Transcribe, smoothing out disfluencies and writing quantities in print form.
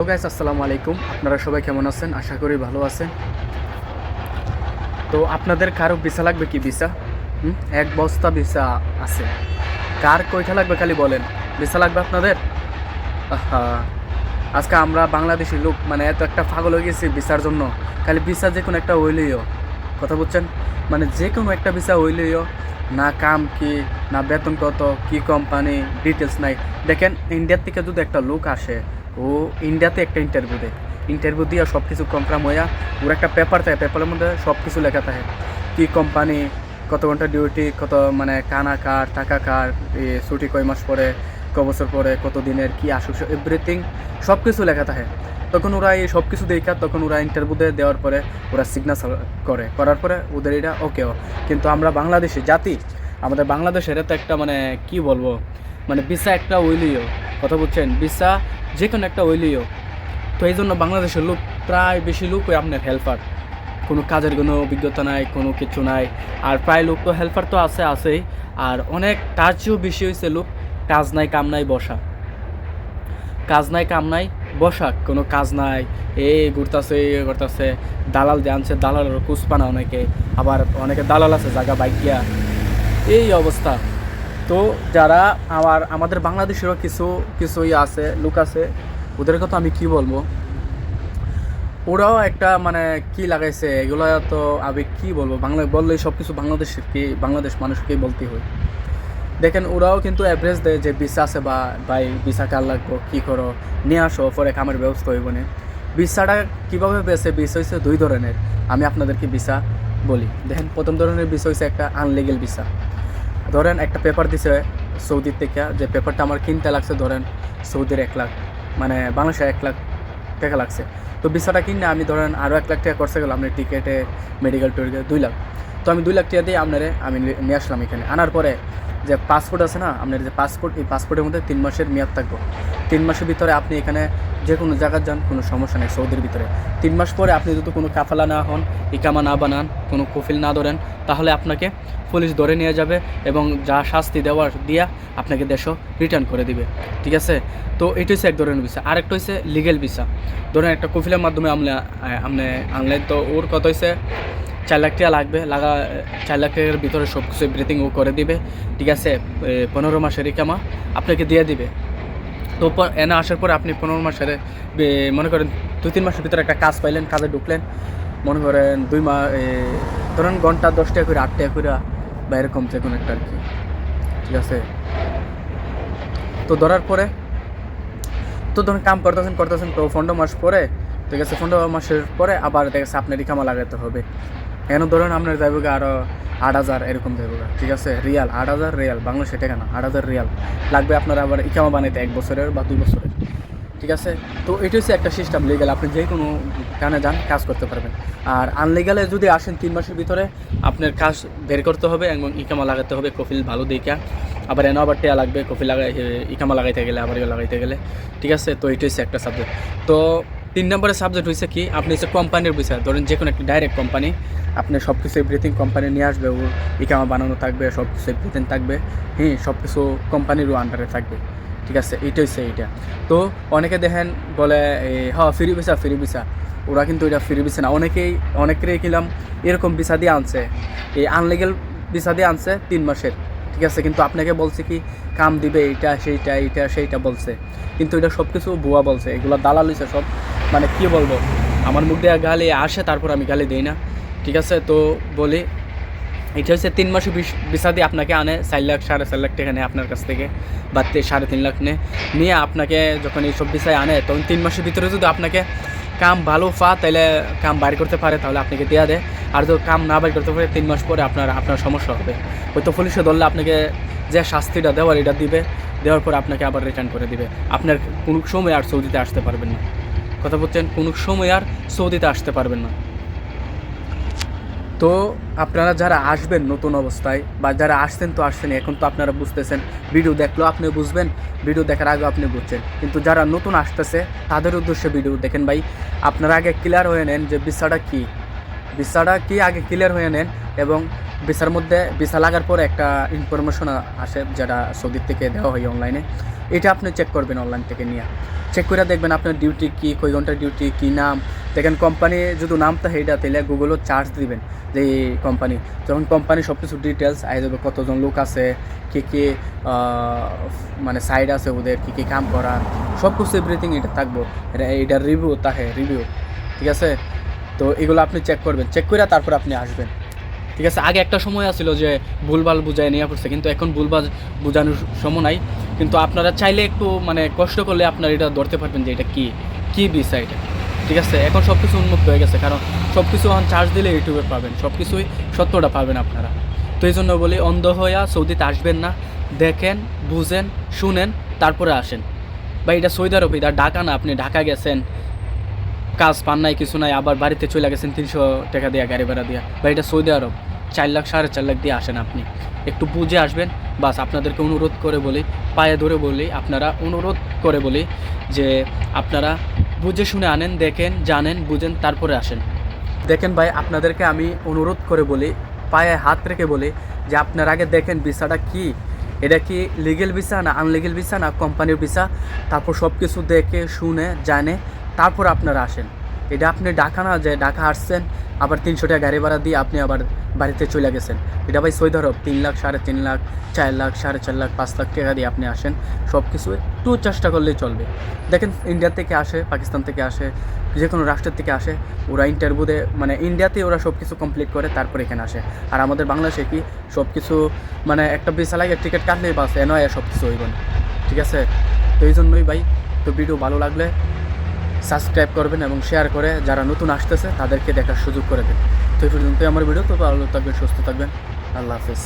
তো গাইস আসসালামু আলাইকুম। আপনারা সবাই কেমন আছেন? আশা করি ভালো আছেন। তো আপনাদের কারো ভিসা লাগবে কি? ভিসা এক বস্তা ভিসা আছে। কার কয়টা লাগবে খালি বলেন। ভিসা লাগবে আপনাদের? আহা, আজকে আমরা বাংলাদেশি লোক মানে এত একটা পাগল হয়ে গেছি ভিসার জন্য। খালি ভিসা যে কোনো একটা হইলেইও, কথা বুঝছেন, মানে যে কোনো একটা ভিসা হইলেইও না কাম কি, না বেতন কত, কি কোম্পানি, ডিটেলস নাই। দেখেন ইন্ডিয়ার থেকে যদি একটা লোক আসে, ও ইন্ডিয়াতে একটা ইন্টারভিউ দিয়ে সব কিছু কনফার্ম হইয়া ওর একটা পেপার থাকে, পেপারের মধ্যে সব কিছু লেখা থাকে, কি কোম্পানি, কত ঘন্টা ডিউটি, কত মানে কানা কার, টাকা কার, ছুটি কয় মাস পরে, ক বছর পরে, কত দিনের কি আসুক, এভরিথিং সব কিছু লেখা থাকে। তখন ওরা এই সব কিছু দেখা, তখন ওরা ইন্টারভিউ দেওয়ার পরে ওরা সিগনেচার করার পরে ওদের এটা ওকেও। কিন্তু আমরা বাংলাদেশি জাতি, আমাদের বাংলাদেশের তো একটা মানে কি বলবো, মানে ভিসা একটা ওইলিও, কথা বুঝছেন, ভিসা যে কোনো একটা ওইলিও। তো এই জন্য বাংলাদেশের লোক প্রায় বেশি লোক ওই আপনার হেল্পার, কোনো কাজের কোনো অভিজ্ঞতা নাই, কোনো কিছু নাই। আর প্রায় লোক তো হেল্পার তো আছেই, আর অনেক তার চেয়েও বেশি হয়েছে লোক কাজ নাই কাম নাই বসা, কাজ নাই কাম নাই বসা, কোনো কাজ নাই, এই ঘুরতেছে এই করতেছে, দালাল যে আনছে দালালের কুসপানা অনেকে, আবার অনেকে দালাল আছে জায়গা বাইকিয়া, এই অবস্থা। তো যারা আমাদের বাংলাদেশেরও কিছু কিছু আছে, লোক আছে, ওদের কথা আমি কি বলবো, ওরাও একটা মানে কি লাগাইছে এগুলো, তো আমি কি বলবো, বাংলা বললেই সব কিছু বাংলাদেশ মানুষকেই বলতে হয়। দেখেন ওরাও কিন্তু অ্যাভরেজ দেয় যে ভিসা আছে বা ভাই ভিসা কার লাগবো, কী করো, নিয়ে আসো, পরে কামের ব্যবস্থা হইব না। ভিসাটা কীভাবে পেয়েছে? ভিসা হয়েছে দুই ধরনের, আমি আপনাদেরকে ভিসা বলি। দেখেন প্রথম ধরনের ভিসা হয়েছে একটা আনলিগেল ভিসা। ধরেন একটা পেপার দিছে সৌদির থেকে, যে পেপারটা আমার কিনতে লাগছে ধরেন সৌদির 1 লাখ, মানে বাংলাদেশে 1 লাখ টাকা লাগছে। তো ভিসাটা কিনে আমি ধরেন আরও 1 লাখ টাকা খরচা গেলাম আপনার টিকেটে, মেডিকেল টোরিকে 2 লাখ। তো আমি 2 লাখ টাকা দিয়ে আমি নিয়ে আসলাম এখানে। আনার পরে যে পাসপোর্ট আছে না আপনার, যে পাসপোর্ট, এই পাসপোর্টের মধ্যে 3 মাসের মেয়াদ থাকবো। 3 মাসের ভিতরে আপনি এখানে যে কোনো জায়গায় যান, কোনো সমস্যা নেই সৌদির ভিতরে। 3 মাস পরে আপনি যদি কোনো কাফালা না হন, ইকামা না বানান, কোনো কফিল না ধরেন, তাহলে আপনাকে পুলিশ ধরে নিয়ে যাবে এবং যা শাস্তি দেওয়ার দিয়া আপনাকে দেশও রিটার্ন করে দিবে, ঠিক আছে? তো এটা হচ্ছে এক ধরনের ভিসা। আরেকটা হচ্ছে লিগেল ভিসা। ধরেন একটা কফিলের মাধ্যমে আপনি আনলেন, তো ওর কত হয়েছে 4 লাখ টাকা লাগবে, 4 লাখ টাকার ভিতরে সব কিছু এভরিথিং ও করে দিবে, ঠিক আছে? 15 মাসের ইকামা আপনাকে দিয়ে দিবে। তো এনে আসার পরে আপনি 15 মাসের মনে করেন 2-3 মাসের ভিতরে একটা কাজ পাইলেন, কাজে ঢুকলেন, মনে করেন 2 মাস, ধরেন ঘন্টা 10 টাকা করে, 8 টাকা করে বা এরকম যে কোনো একটা আর কি, ঠিক আছে? তো ধরার পরে তো ধরুন কাম করতেছেন তো 15 মাস পরে, ঠিক আছে, 15 মাসের পরে আবার দেখা যাচ্ছে আপনার ইকামা লাগাতে হবে। কেন ধরুন আপনার যাইব আরও 8,000 এরকম যাইব, ঠিক আছে, রিয়াল 8,000 রিয়াল, বাংলাদেশে টাকা না, 8,000 রিয়াল লাগবে আপনার আবার ইকামা বানাইতে 1 বছরের বা 2 বছরের, ঠিক আছে? তো এটা হচ্ছে একটা সিস্টেম লিগাল, আপনি যে কোনো কানে যান কাজ করতে পারবেন। আর আনলিগালে যদি আসেন 3 মাসের ভিতরে আপনার কাজ বের করতে হবে এবং ইকামা লাগাতে হবে, কফিল ভালো দেখা, আবার এনে আবার টেয়া লাগবে কফি ইকামা লাগাইতে গেলে, আবার লাগাইতে গেলে, ঠিক আছে? তো এটা হচ্ছে একটা সাবজেক্ট। তো 3 নম্বরের সাবজেক্ট হচ্ছে কি, আপনি হচ্ছে কোম্পানির বিষয়, ধরেন যে কোনো একটা ডাইরেক্ট কোম্পানি, আপনি সব কিছু এভরিথিং কোম্পানি নিয়ে আসবে, ওর ইকামা বানানো থাকবে, সব কিছু এভরিথিং থাকবে, হ্যাঁ, সব কিছু কোম্পানিরও আন্ডারে থাকবে, ঠিক আছে? এইটা হচ্ছে এইটা। তো অনেকে দেখেন বলে হ্যাঁ ফ্রি ভিসা, ওরা কিন্তু এটা ফ্রি ভিসা না। অনেকেরই কিনলাম এরকম ভিসা দিয়ে আনছে, এই আনলিগেল ভিসা দিয়ে আনছে 3 মাসের, ঠিক আছে? কিন্তু আপনাকে বলছে কি কাম দিবে, এইটা সেইটা বলছে, কিন্তু এটা সব কিছু ভুয়া বলছে, এগুলো দালাল হইছে সব। মানে কি বলবো, আমার মুখ দিয়ে গালি আসে, তারপর আমি গালি দিই না, ঠিক আছে? তো বলি, এটা হচ্ছে 3 মাসের ভিসা দিয়ে আপনাকে আনে 4 লাখ 4.5 লাখ টাকা নেয় আপনার কাছ থেকে, বা 3.5 লাখ নিয়ে আপনাকে যখন এইসব ভিসায় আনে, তখন 3 মাসের ভিতরে যদি আপনাকে কাম ভালো তাহলে কাম বাইর করতে পারে, তাহলে আপনাকে দেওয়া দেয়। আর যদি কাম না বাইর করতে পারে 3 মাস পরে আপনার সমস্যা হবে, হয়তো পুলিশে ধরলে আপনাকে যে শাস্তিটা দেওয়ার এটা দেওয়ার পরে আপনাকে আবার রিটার্ন করে দিবে, আপনার কোনো সময় আর সৌদিতে আসতে পারবেন না, কথা বলছেন, কোনো সময় আর সৌদিতে আসতে পারবেন না। তো আপনারা যারা আসবেন নতুন অবস্থায়, বা যারা আসছেন তো আসছেন, এখন তো আপনারা বুঝতেছেন, ভিডিও দেখলেও আপনি বুঝবেন, ভিডিও দেখার আগেও আপনি বুঝছেন, কিন্তু যারা নতুন আসতেছে তাদের উদ্দেশ্যে ভিডিও দেখেন ভাই। আপনারা আগে ক্লিয়ার হয়ে নেন যে ভিসাটা কি আগে ক্লিয়ার হয়ে নেন, এবং ভিসার মধ্যে ভিসা লাগার পরে একটা ইনফরমেশন আসে যেটা সৌদির থেকে দেওয়া হয় অনলাইনে, এটা আপনি চেক করবেন অনলাইন থেকে নিয়ে, চেক করে দেখবেন আপনার ডিউটি কী, কই ঘন্টার ডিউটি, কী নাম। দেখেন কোম্পানি যদি নাম থাকে এটা তাহলে গুগলও চার্জ দিবেন যে এই কোম্পানি, যখন কোম্পানি সব কিছু ডিটেলস আই যাবে, কতজন লোক আছে, কী কী মানে সাইড আছে ওদের, কী কী কাম করা, সব কিছু এভরিথিং এটা থাকবো। এটার রিভিউ থাকে, রিভিউ, ঠিক আছে। তো এগুলো আপনি চেক করবেন, চেক করে তারপর আপনি আসবেন, ঠিক আছে। আগে একটা সময় আছিল যে ভুলভাল বুঝায় নেওয়া পড়ছে, কিন্তু এখন ভুলভাল বোঝানোর সময় নাই। কিন্তু আপনারা চাইলে একটু মানে কষ্ট করলে আপনারা এটা ধরতে পারবেন যে এটা কী বিষয় এটা, ঠিক আছে। এখন সব কিছু উন্মুক্ত হয়ে গেছে, কারণ সব কিছু এখন চার্জ দিলে ইউটিউবে পাবেন, সব কিছুই সত্যটা পাবেন আপনারা। তো এই জন্য বলি অন্ধ হইয়া সৌদিতে আসবেন না, দেখেন, বুঝেন, শুনেন, তারপরে আসেন। বা এটা সৌদি আরব, এটা ঢাকা না। আপনি ঢাকা গেছেন, কাজ পান নাই, কিছু নাই, আবার বাড়িতে চলে গেছেন 300 টাকা দিয়ে গাড়ি ভাড়া দিয়া। বা এটা সৌদি আরব, 4 লাখ 4.5 লাখ দিয়ে আসেন। আপনি একটু বুঝে আসবেন। বাস আপনাদেরকে অনুরোধ করে বলি, পায়ে ধরে বলি, আপনারা অনুরোধ করে বলি যে আপনারা বুঝে শুনে আনেন, দেখেন, জানেন, বুঝেন, তারপরে আসেন। দেখেন ভাই, আপনাদেরকে আমি অনুরোধ করে বলি, পায়ে হাত রেখে বলি যে আপনারা আগে দেখেন ভিসাটা কি, এটা কি লিগেল ভিসা না আনলিগেল ভিসা না কোম্পানির ভিসা। তারপর সব কিছু দেখে শুনে জানে তারপর আপনারা আসেন। এটা আপনি ঢাকা না যে ঢাকা আসছেন, আবার 300 টাকা গাড়ি ভাড়া দিয়ে আপনি আবার বাড়িতে চলে গেছেন। এটা ভাই সৌদি আরব 3 লাখ, 3.5 লাখ, 4 লাখ, 4.5 লাখ, 5 লাখ টাকা দিয়ে আপনি আসেন। সব কিছু একটু চেষ্টা করলেই চলবে। দেখেন ইন্ডিয়া থেকে আসে, পাকিস্তান থেকে আসে, যে কোনো রাষ্ট্রের থেকে আসে, ওরা ইন্টারভিউ দেয়, মানে ইন্ডিয়াতেই ওরা সব কিছু কমপ্লিট করে তারপর এখানে আসে। আর আমাদের বাংলাদেশে কি সব কিছু মানে একটা ভিসা লাগে, টিকিট কাটলেই বাস নয়, সব কিছু হইব না, ঠিক আছে। তো এই জন্যই ভাই, তো ভিডিও ভালো লাগলে সাবস্ক্রাইব করবেন এবং শেয়ার করে যারা নতুন আসতেছে তাদেরকে দেখার সুযোগ করে দেন। তো এই পর্যন্তই আমার ভিডিও। তো ভালো থাকবেন, সুস্থ থাকবেন, আল্লাহ হাফেজ।